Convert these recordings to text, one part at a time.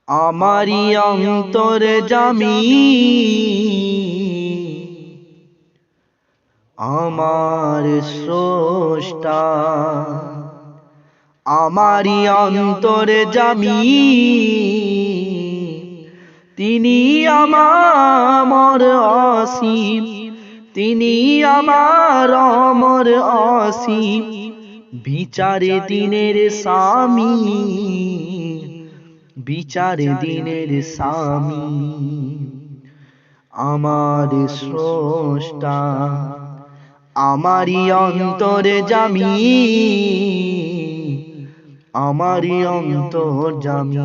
আমারি অন্তর জামি, আমার স্রষ্টা। আমারি অন্তর জামি, তিনি আমার অসীম, তিনি আমার অমর অসীম। বিচারে দিনের স্বামী, বিচারে দিনের স্বামী। আমার স্রষ্টা, আমারি অন্তর জামি, আমারি অন্তর জামি।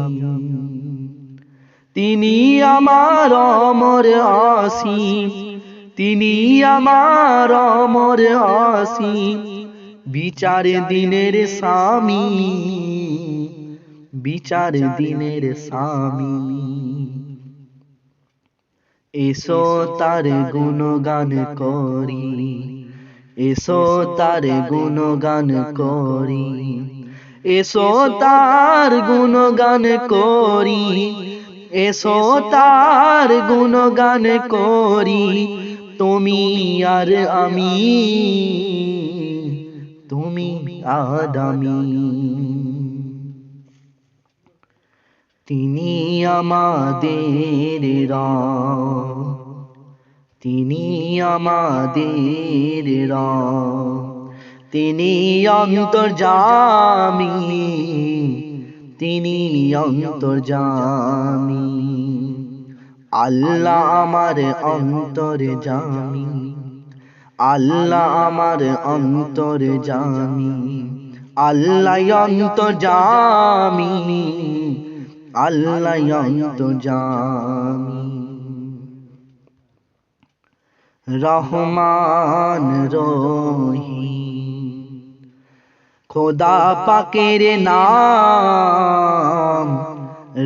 তিনি আমার অমর অসীম, তিনি আমার অমর অসীম। বিচার দিনের স্বামী, বিচার দিনের স্বামী। এসো তার গুণগান করি, এসো তার গুণগান করি, এসো তার গুণগান করি, এসো তার গুণগান করি। তুমি আর আমি, তুমি আর আমি। তিনি আমাদের রব, তিনি আমাদের রব, তিনি অন্তর্যামী, তিনি অন্তর্যামী। আল্লাহ আমার অন্তর্যামী, আল্লাহ আমার অন্তর্যামী, আল্লাহ অন্তর্যামী, আল্লাহ অন্তর্যামী। রহমান রহিম খোদা পাকের নাম,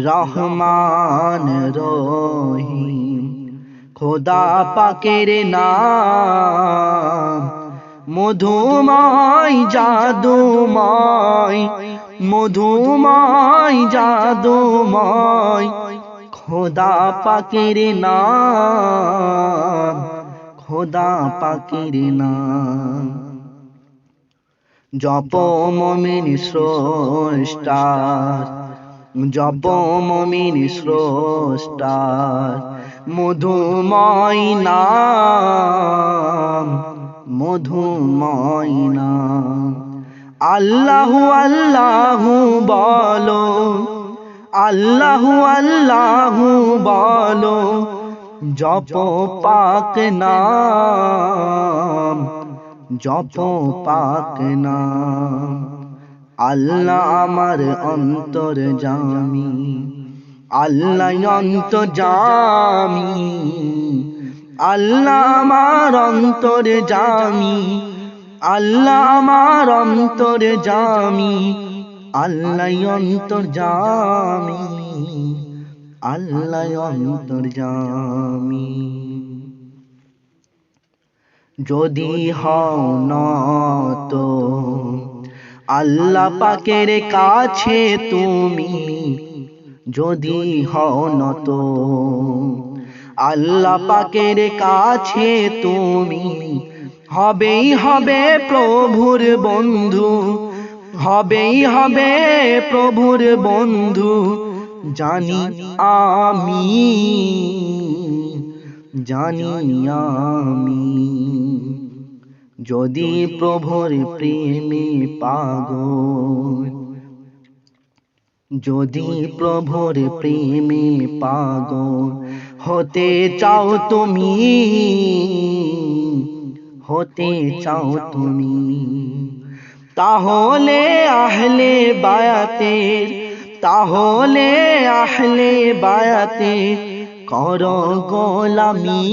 রহমান রহিম খোদা পাকের নাম। মধুময় জাদুময়, মধুময় জাদুময় খোদা পাকের নাম, খোদা পাকের নাম। জপ মুমিন স্রষ্টার, জপ মুমিন স্রষ্টার মধুময় নাম, মধুময় নাম। আল্লাহু আল্লাহু বলো, আল্লাহু আল্লাহু বলো, জপ পাক নাম, জপ পাক নাম। আল্লাহ আমার অন্তর্যামী, আল্লাহ অন্তর্যামী, আল্লাহ আমার অন্তর্যামী, আল্লাহ আমার অন্তর্যামী, আল্লাহ অন্তর্যামী, আল্লাহ অন্তর্যামী। যদি হও নত আল্লাহ পাকের কাছে তুমি, যদি হও নত আল্লাহ পাকের কাছে তুমি, হবেই হবে প্রভুর বন্ধু, হবেই হবে প্রভুর বন্ধু। জানি আমি, জানি আমি। যদি প্রভুর প্রেমে পাগল, যদি প্রভুর প্রেমে পাগল হতে চাও তুমি, হতে চাও তুমি, তাহলে আহলে বায়াতের, তাহলে আহলে বায়াতের করো গোলামি,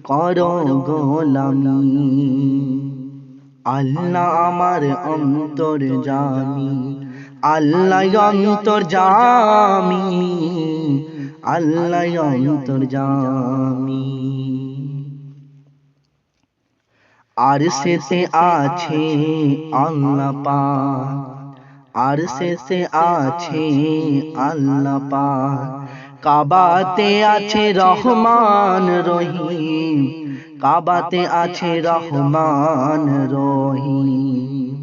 করো গোলামি। আল্লাহ আমার অন্তর্যামী, আল্লাহ অন্তর্যামী, আল্লাহ অন্তর্যামী। আরশেতে আছে আল্লাহ পাক, আর শেষে আছে আল্লাহ পাক, কাবাতে আছে রহমান রহিম, কাবাতে আছে রহমান রহিম।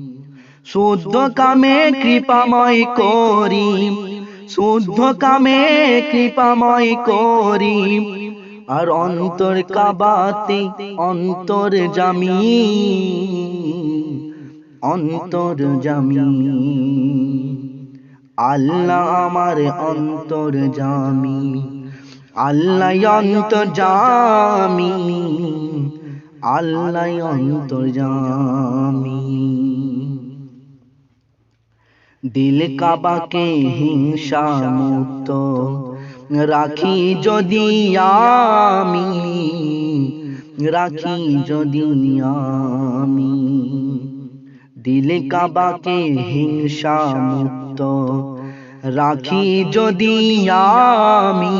শুদ্ধ কামে কৃপাময় করিম, শুদ্ধ কামে কৃপাময় করিম, আর অন্তর কাবাতে অন্তর জামি, অন্তর জামি। আল্লাহ আমার অন্তর জামি, আল্লাহ অন্তর জামি, আল্লাহ অন্তর জামি। দিল কাবাকে হিংসা মুক্ত রাখি যদি আমি, রাখি যদি আমি। দিল কাবাকে হিংসা মুক্ত রাখি যদি আমি,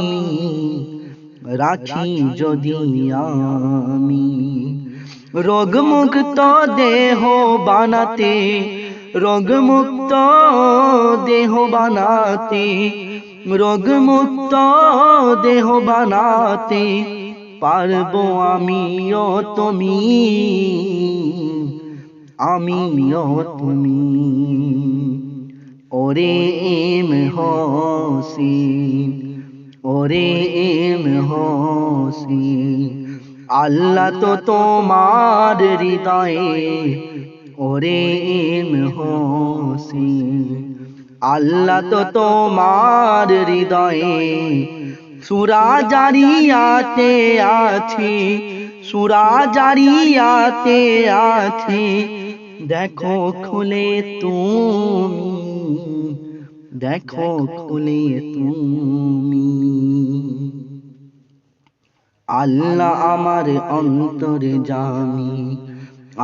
রাখি যদি আমি। রোগমুক্ত দেহ বানাতে, রোগমুক্ত দেহ বানাতে, রোগমুক্ত দেহ বানাতে পারবো আমিও তুমি, আমিও তুমি। ওরে এম হোসেন, ওরে এম হোসেন, আল্লাহ তো তোমার হৃদয়ে, ওরে এম হোসেন, আল্লাহ তো তোমার হৃদয়ে। সূরা জারিয়াতে আছে, সূরা জারিয়াতে আছে, দেখো খুলে তুমি, দেখো খুলে তুমি। আল্লাহ আমার অন্তর জামি,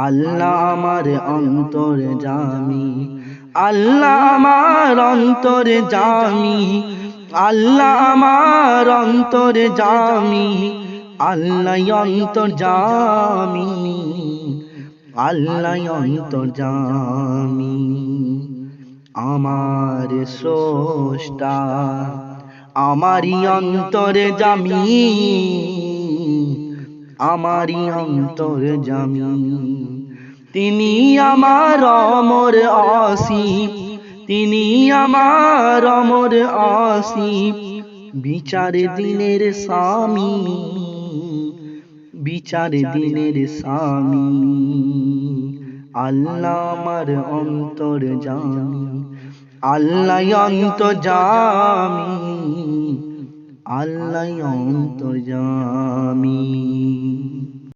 আল্লাহ আমার অন্তর জামি, আল্লাহ আমার অন্তর জামি, আল্লাহ আমার অন্তর জামি, আল্লাহ অন্তর জামি, আল্লাহ অন্তর জামি। আমার স্রষ্টা আমারি অন্তর জামি, আমারি অন্তর জামি। তিনি আমার অমর আসিফ, তিনি আমার অমর আসিফ, বিচার দিনের স্বামী, বিচার দিনের স্বামী। আল্লাহ আমার অন্তর জামি, আল্লাহ অন্তর জামি, আল্লাহ অন্তর জামি।